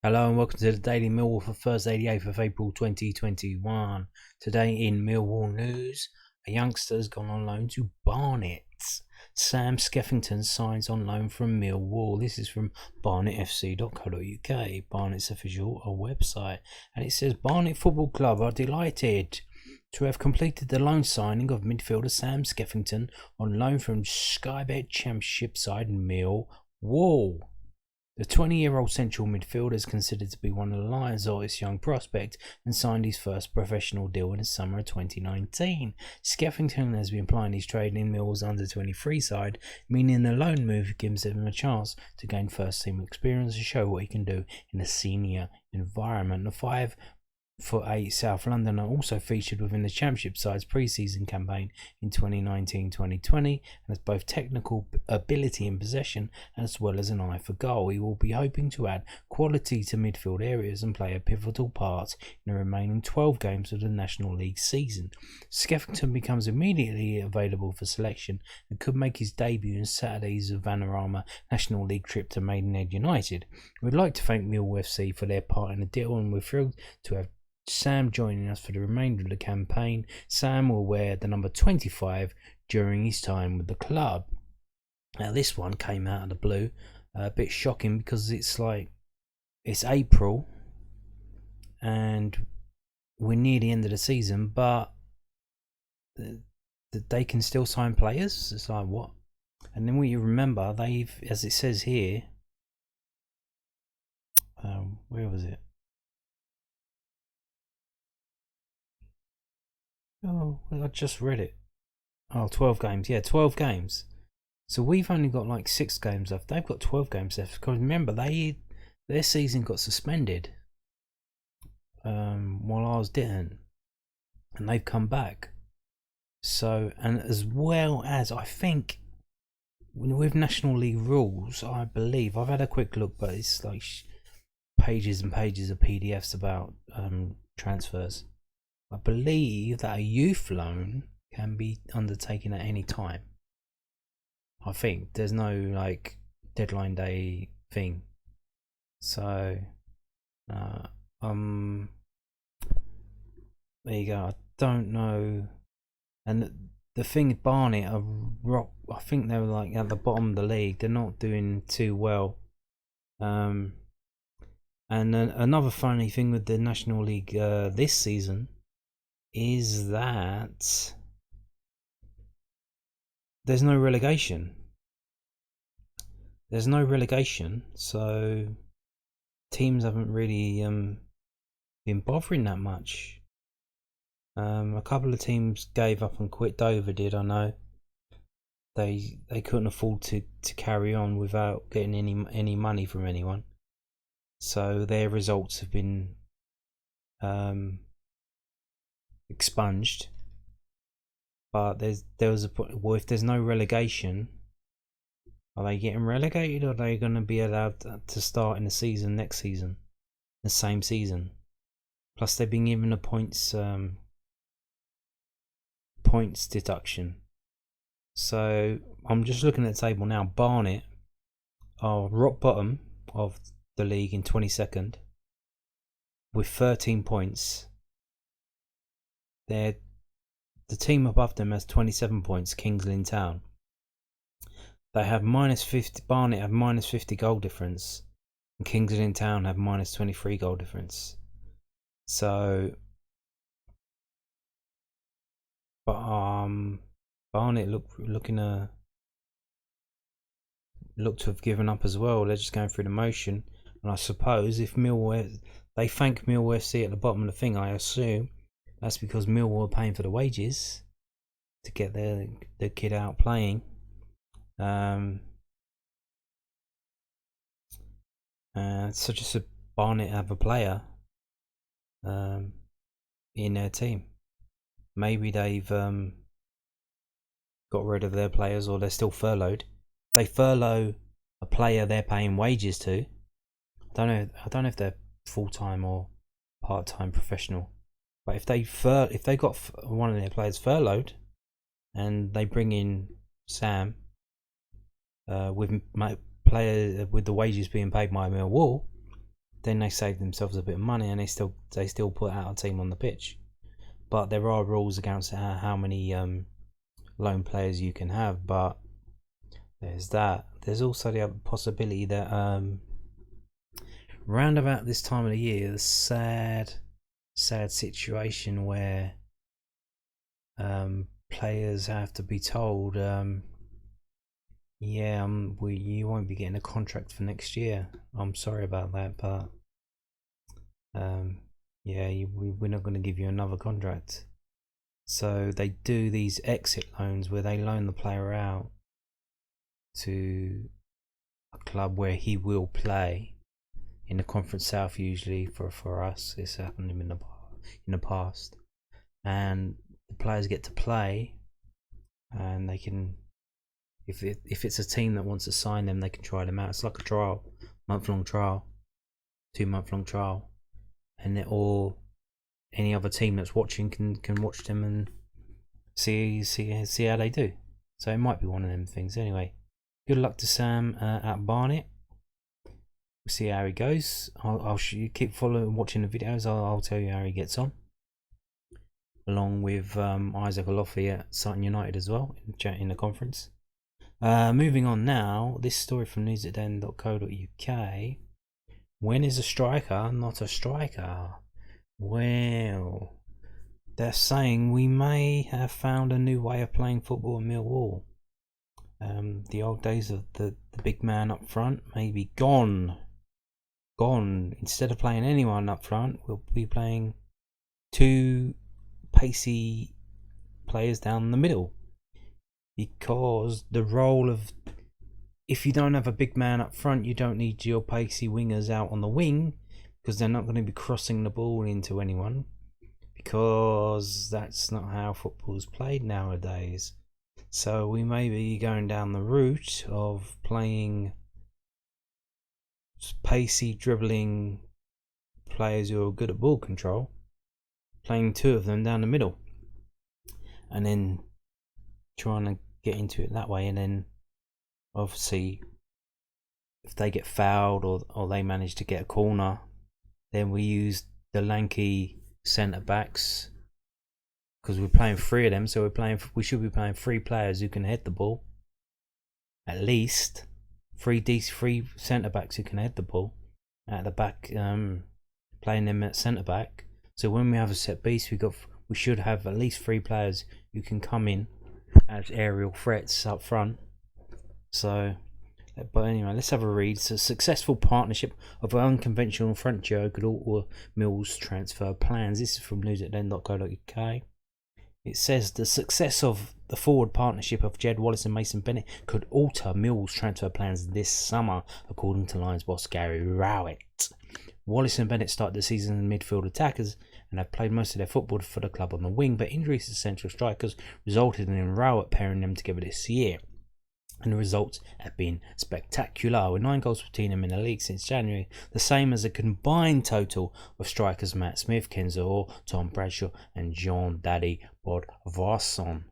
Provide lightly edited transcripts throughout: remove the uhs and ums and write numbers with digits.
Hello and welcome to the Daily Millwall for Thursday, the 8th of April 2021. Today in Millwall news, a youngster has gone on loan to Barnet. Sam Skeffington signs on loan from Millwall. This is from barnetfc.co.uk, Barnet's official website. And it says, Barnet Football Club are delighted to have completed the loan signing of midfielder Sam Skeffington on loan from Sky Bet Championship side Millwall. The 20-year-old central midfielder is considered to be one of the Lions' oldest young prospects and signed his first professional deal in the summer of 2019. Skeffington has been plying his trade in Millwall's under-23 side, meaning the loan move gives him a chance to gain first-team experience and show what he can do in a senior environment. The 5'8" South Londoner also featured within the Championship side's pre-season campaign in 2019-2020 and has both technical ability in possession as well as an eye for goal. He will be hoping to add quality to midfield areas and play a pivotal part in the remaining 12 games of the National League season. Skeffington becomes immediately available for selection and could make his debut in Saturday's Vanarama National League trip to Maidenhead United. We'd like to thank Millwall FC for their part in the deal, and we're thrilled to have Sam joining us for the remainder of the campaign. Sam will wear the number 25 during his time with the club. Now this one came out of the blue, a bit shocking because it's April and we're near the end of the season, but they can still sign players. It's like, what? And then you remember, they've, as it says here, where was it? Oh, well, I just read it. Oh, 12 games. Yeah, 12 games. So we've only got like 6 games left. They've got 12 games left. Because remember, their season got suspended while ours didn't. And they've come back. So, and as well as, I think, with National League rules, I believe, I've had a quick look, but it's like pages and pages of PDFs about transfers. I believe that a youth loan can be undertaken at any time. I think there's no like deadline day thing. So, there you go. I don't know. And the thing, Barnet are I think they were like at the bottom of the league. They're not doing too well. And another funny thing with the National League this season is that there's no relegation. So teams haven't really been bothering that much. A couple of teams gave up and quit. Dover did, I know. They couldn't afford to carry on without getting any money from anyone. So their results have been expunged. But there was a point. Well, if there's no relegation, are they getting relegated, or are they going to be allowed to start in the season next season, the same season? Plus, they've been given a points deduction. So I'm just looking at the table now. Barnet are rock bottom of the league in 22nd with 13 points. The team above them has 27 points, Kings Lynn Town. They have minus 50. Barnet have minus 50 goal difference, and Kings Lynn Town have minus 23 goal difference. So, but Barnet look to have given up as well. They're just going through the motion, and I suppose if Millwall, they thank Millwall FC at the bottom of the thing, I assume. That's because Millwall are paying for the wages to get the kid out playing. So just a Barnet have a player in their team. Maybe they've got rid of their players, or they're still furloughed. If they furlough a player they're paying wages to, I don't know if they're full-time or part-time professional. But if they got one of their players furloughed, and they bring in Sam with my player with the wages being paid by Millwall, then they save themselves a bit of money and they still put out a team on the pitch. But there are rules against how many loan players you can have. But there's that. There's also the other possibility that round about this time of the year, the sad situation where players have to be told, you won't be getting a contract for next year. I'm sorry about that, but we're not going to give you another contract. So they do these exit loans where they loan the player out to a club where he will play in the Conference South. Usually for us, it's happened in the past, and the players get to play, and they can, if it's a team that wants to sign them, they can try them out. It's like a trial, month-long trial, 2-month-long trial, and or any other team that's watching can watch them and see how they do. So it might be one of them things. Anyway, good luck to Sam at Barnet. We'll see how he goes. I'll keep following, watching the videos. I'll tell you how he gets on, along with Isaac Olofi at Sutton United as well in the conference. Moving on now, this story from news@den.co.uk. When is a striker not a striker? Well, they're saying we may have found a new way of playing football in Millwall. The old days of the big man up front may be gone. Instead of playing anyone up front, we'll be playing two pacey players down the middle, because the role of, if you don't have a big man up front, you don't need your pacey wingers out on the wing, because they're not going to be crossing the ball into anyone, because that's not how football's played nowadays. So we may be going down the route of playing pacey dribbling players who are good at ball control, playing two of them down the middle, and then trying to get into it that way. And then obviously if they get fouled or they manage to get a corner, then we use the lanky centre backs, because we're playing three of them. So we should be playing three players who can head the ball, at least three centre backs who can head the ball at the back, playing them at centre back. So when we have a set piece, we should have at least three players who can come in as aerial threats up front. So, but anyway, let's have a read. It's a successful partnership of unconventional front duo could alter Mill's transfer plans. This is from news@den.co.uk. It says the success of the forward partnership of Jed Wallace and Mason Bennett could alter Mill's transfer plans this summer, according to Lions boss Gary Rowett. Wallace and Bennett started the season as midfield attackers and have played most of their football for the club on the wing, but injuries to central strikers resulted in Rowett pairing them together this year, and the results have been spectacular, with 9 goals between them in the league since January, the same as a combined total of strikers Matt Smith, Ken Zahor, Tom Bradshaw and Jean Daddy Bodvarsson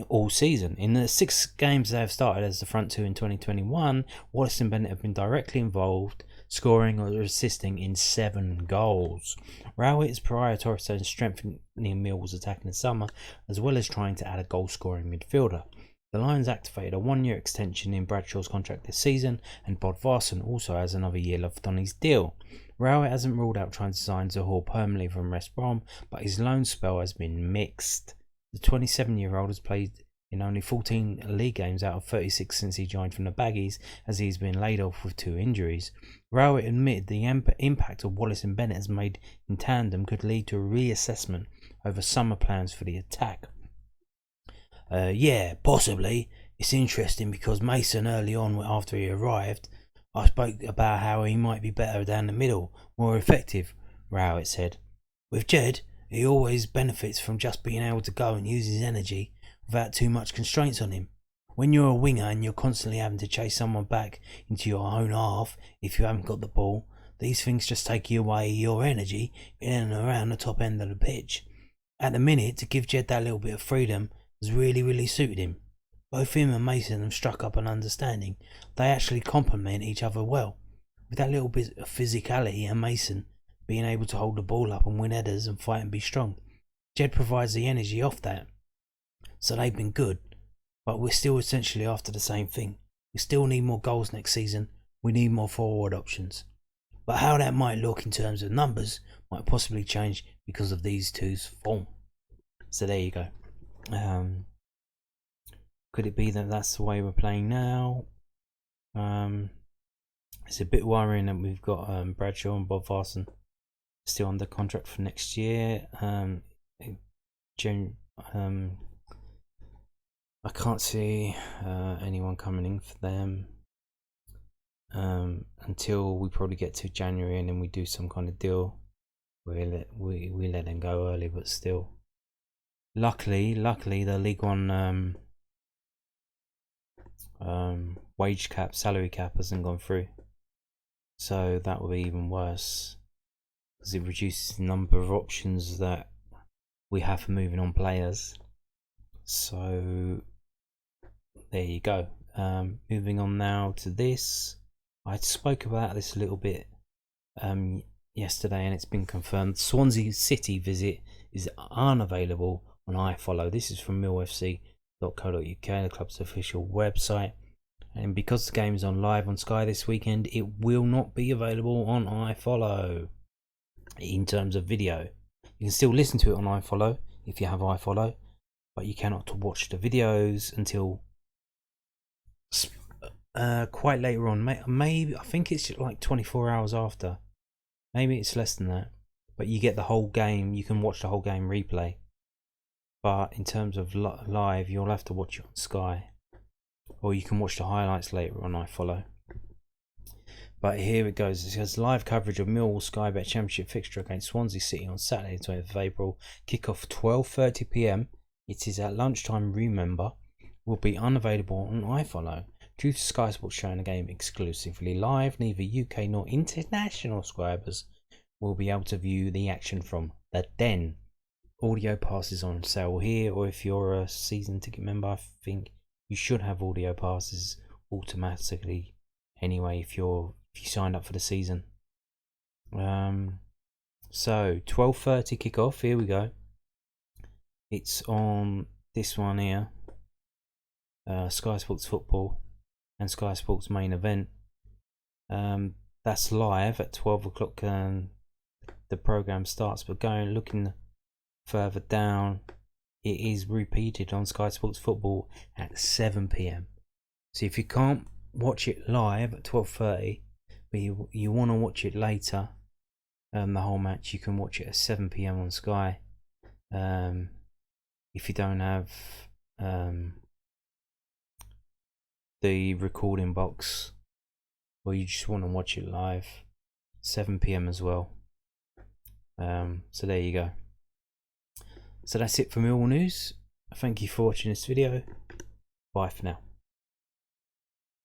all season. In the 6 games they have started as the front two in 2021, Wallace and Bennett have been directly involved, scoring or assisting in 7 goals. Rowett is prioritising strengthening Millwall's attack in the summer, as well as trying to add a goal-scoring midfielder. The Lions activated a 1-year extension in Bradshaw's contract this season, and Bodvarsson also has another year left on his deal. Rowett hasn't ruled out trying to sign Zahor permanently from West Brom, but his loan spell has been mixed. The 27-year-old has played in only 14 league games out of 36 since he joined from the Baggies, as he's been laid off with 2 injuries. Rowett admitted the impact of Wallace and Bennett has made in tandem could lead to a reassessment over summer plans for the attack. Yeah, possibly. It's interesting because Mason, early on after he arrived, I spoke about how he might be better down the middle, more effective, Rowett said. With Jed, he always benefits from just being able to go and use his energy without too much constraints on him. When you're a winger and you're constantly having to chase someone back into your own half if you haven't got the ball, these things just take you away your energy in and around the top end of the pitch. At the minute, to give Jed that little bit of freedom has really suited him. Both him and Mason have struck up an understanding. They actually complement each other well. with that little bit of physicality and Mason being able to hold the ball up and win headers and fight and be strong. Jed provides the energy off that. So they've been good, but we're still essentially after the same thing. We still need more goals next season. We need more forward options. But how that might look in terms of numbers might possibly change because of these two's form. So there you go. Could it be that that's the way we're playing now? It's a bit worrying that we've got Bradshaw and Bob Varson still under contract for next year. I can't see anyone coming in for them until we probably get to January, and then we do some kind of deal where we let them go early. But still, luckily the League One wage cap, salary cap hasn't gone through, so that will be even worse because it reduces the number of options that we have for moving on players. So there you go. Moving on now to this. I spoke about this a little bit yesterday, and it's been confirmed. Swansea City visit is unavailable on iFollow. This is from millfc.co.uk, the club's official website. And because the game is on live on Sky this weekend, it will not be available on iFollow in terms of video. You can still listen to it on iFollow if you have iFollow, but you cannot watch the videos until quite later on. Maybe I think it's like 24 hours after. Maybe it's less than that. But you get the whole game. You can watch the whole game replay. But in terms of live, you'll have to watch it on Sky, or you can watch the highlights later on iFollow. But here it goes. It says live coverage of Millwall Sky Bet Championship fixture against Swansea City on Saturday, 20th of April. Kick-off 12:30 p.m. It is at lunchtime. Remember, will be unavailable on iFollow due to Sky Sports showing the game exclusively live. Neither UK nor international subscribers will be able to view the action from the Den. Audio passes on sale here, or if you're a season ticket member, I think you should have audio passes automatically anyway if you signed up for the season. So 12:30 kickoff. Here we go. It's on this one here, Sky Sports Football and Sky Sports Main Event. That's live at 12 o'clock. The program starts, but looking further down, it is repeated on Sky Sports Football at 7 p.m. So if you can't watch it live at 12:30, but you want to watch it later, the whole match, you can watch it at 7 p.m. on Sky. If you don't have the recording box, or you just want to watch it live, 7 p.m. as well. So there you go. So that's it for Millwall News. Thank you for watching this video. Bye for now.